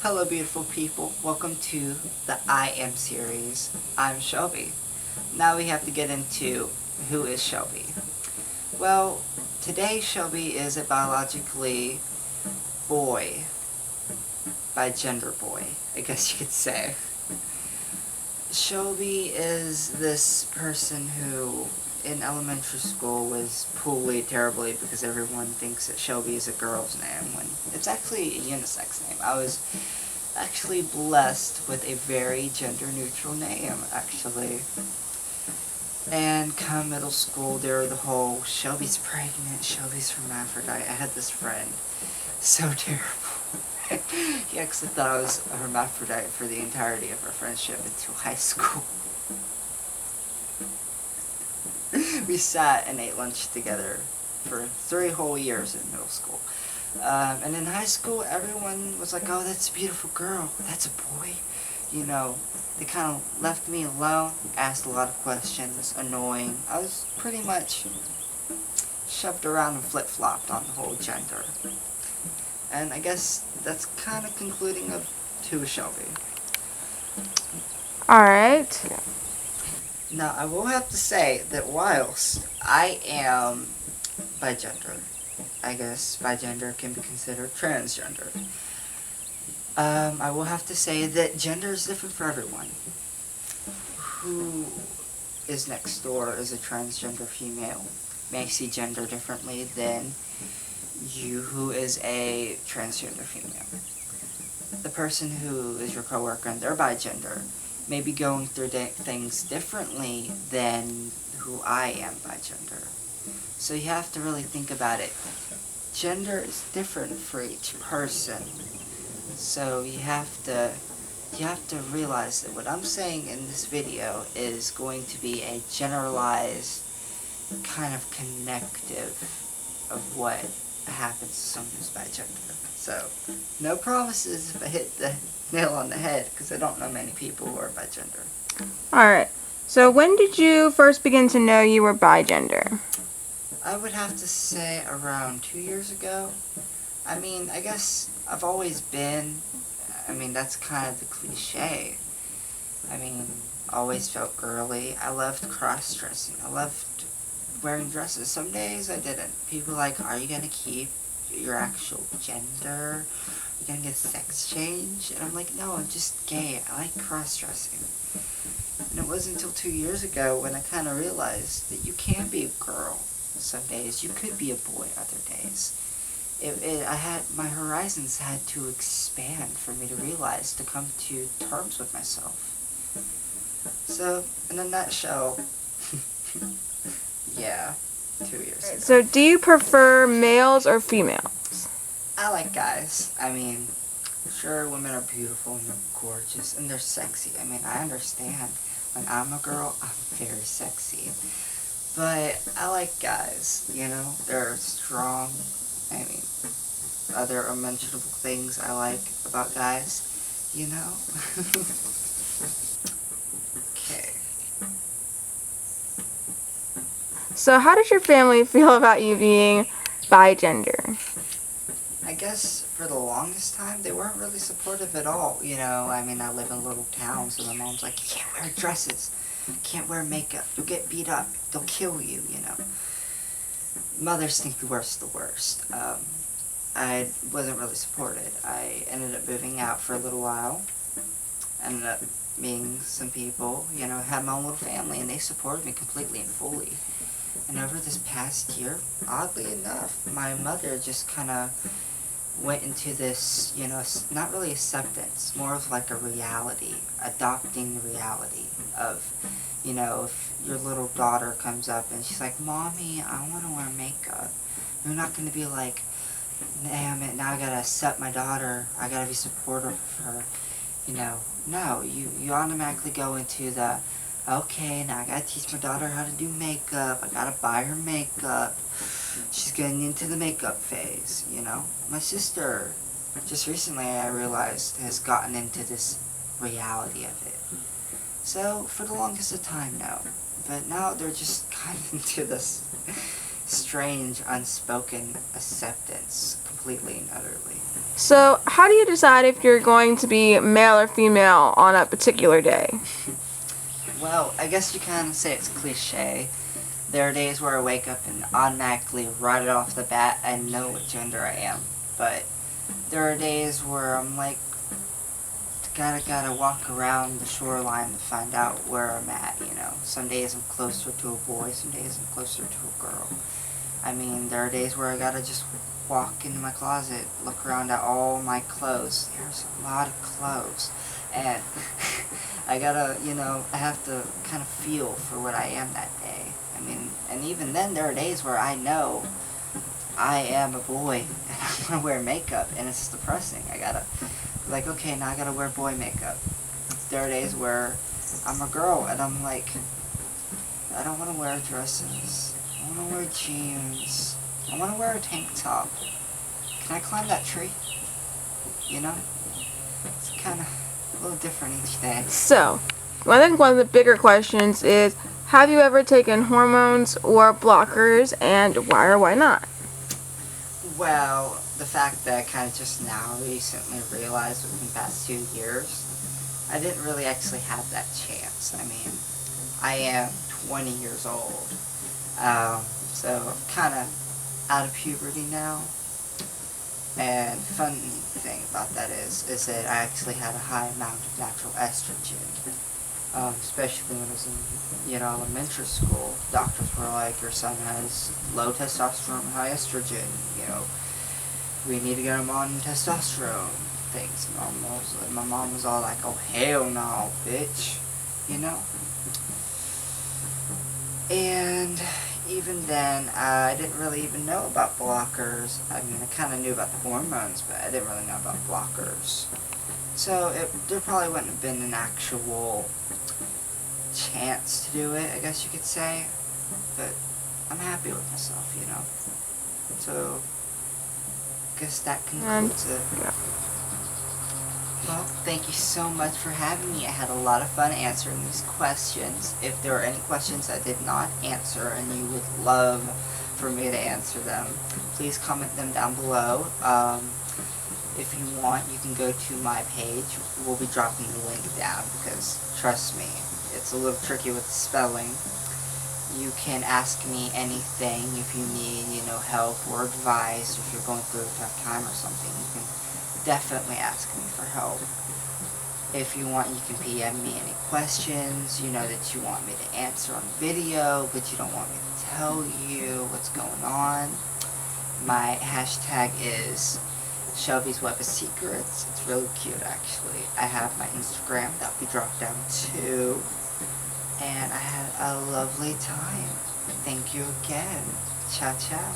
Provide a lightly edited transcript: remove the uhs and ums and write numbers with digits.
Hello beautiful people, welcome to the I Am series. I'm Shelby. Now we have to get into who is Shelby. Well, today Shelby is a biologically boy, by gender boy, I guess you could say. Shelby is this person who in elementary school was bullied terribly because everyone thinks that Shelby is a girl's name when it's actually a unisex name. I was actually blessed with a very gender neutral name, actually. And come middle school, there were the whole Shelby's pregnant, Shelby's hermaphrodite. I had this friend, so terrible. He actually thought I was a hermaphrodite for the entirety of our friendship until high school. We sat and ate lunch together for 3 whole years in middle school. And in high school, everyone was like, oh, that's a beautiful girl. That's a boy. You know, they kind of left me alone, asked a lot of questions, annoying. I was pretty much shoved around and flip-flopped on the whole gender. And I guess that's kind of concluding of to Shelby. Alright. Now, I will have to say that whilst I am bigender, I guess bigender can be considered transgender. I will have to say that gender is different for everyone. Who is next door is a transgender female may see gender differently than you who is a transgender female. The person who is your coworker and they're bigender may be going through things differently than who I am bigender. So you have to really think about it. Gender is different for each person. So you have to realize that what I'm saying in this video is going to be a generalized kind of connective of what happens to someone who's bigender. So, no promises if I hit the nail on the head, because I don't know many people who are bigender. Alright. So when did you first begin to know you were bigender? I would have to say around 2 years ago. I mean, I guess I've always been, that's kind of the cliche. Always felt girly. I loved cross-dressing. I loved wearing dresses. Some days I didn't. People like, are you going to keep your actual gender? Are you going to get a sex change? And I'm like, no, I'm just gay. I like cross-dressing. And it wasn't until 2 years ago when I kind of realized that you can be a girl some days. You could be a boy other days. My horizons had to expand for me to realize, to come to terms with myself. So, in a nutshell, yeah, 2 years ago. So do you prefer males or females? I like guys. Sure, women are beautiful and they're gorgeous and they're sexy. I understand. When I'm a girl, I'm very sexy. But I like guys, they're strong. Other unmentionable things I like about guys, Okay. So how did your family feel about you being bigender? I guess for the longest time, they weren't really supportive at all. I live in a little town, so my mom's like, you can't wear dresses, you can't wear makeup, you'll get beat up, they'll kill you, Mothers think the worst. I wasn't really supported. I ended up moving out for a little while, ended up meeting some people, had my own little family, and they supported me completely and fully. And over this past year, oddly enough, my mother just kind of went into this, not really acceptance, more of like a reality, adopting the reality of, if your little daughter comes up and she's like, Mommy, I want to wear makeup. You're not going to be like, damn it, now I gotta accept my daughter, I gotta be supportive of her, No, you automatically go into the, okay, now I gotta teach my daughter how to do makeup, I gotta buy her makeup, she's getting into the makeup phase, My sister, just recently I realized, has gotten into this reality of it. So, for the longest of time, no. But now they're just kind of into this strange, unspoken acceptance, completely and utterly. So, how do you decide if you're going to be male or female on a particular day? Well, I guess you kind of say it's cliche. There are days where I wake up and automatically, right off the bat, I know what gender I am. But there are days where I'm like, gotta walk around the shoreline to find out where I'm at, you know. Some days I'm closer to a boy, some days I'm closer to a girl. I mean, there are days where I gotta just walk into my closet, look around at all my clothes. There's a lot of clothes. And I gotta, I have to kind of feel for what I am that day. I mean, and even then there are days where I know I am a boy and I want to wear makeup and it's depressing. I gotta, like, okay, now I gotta wear boy makeup. There are days where I'm a girl and I'm like, I don't want to wear dresses. I want to wear jeans. I want to wear a tank top. Can I climb that tree? You know? It's kind of a little different each day. So, I think one of the bigger questions is, have you ever taken hormones or blockers, and why or why not? Well, the fact that I kind of just now recently realized within the past 2 years, I didn't really actually have that chance. I mean, I am 20 years old, so kind of out of puberty now. And fun thing about that is that I actually had a high amount of natural estrogen. Especially when I was in, elementary school. Doctors were like, your son has low testosterone, high estrogen, we need to get him on testosterone things. My mom was all like, oh hell no, bitch, And even then, I didn't really even know about blockers. I mean, I kind of knew about the hormones, but I didn't really know about blockers. So there probably wouldn't have been an actual chance to do it, I guess you could say. But I'm happy with myself, So, I guess that concludes it. Yeah. Well, thank you so much for having me. I had a lot of fun answering these questions. If there are any questions I did not answer and you would love for me to answer them, please comment them down below. If you want, you can go to my page. We'll be dropping the link down because, trust me, it's a little tricky with the spelling. You can ask me anything if you need, help or advice, if you're going through a tough time or something. You can definitely ask me for help. If you want, you can PM me any questions, that you want me to answer on video, but you don't want me to tell you what's going on. My hashtag is Shelby's Web of Secrets. It's really cute, actually. I have my Instagram. That'll be dropped down too. And I had a lovely time. Thank you again. Ciao, ciao.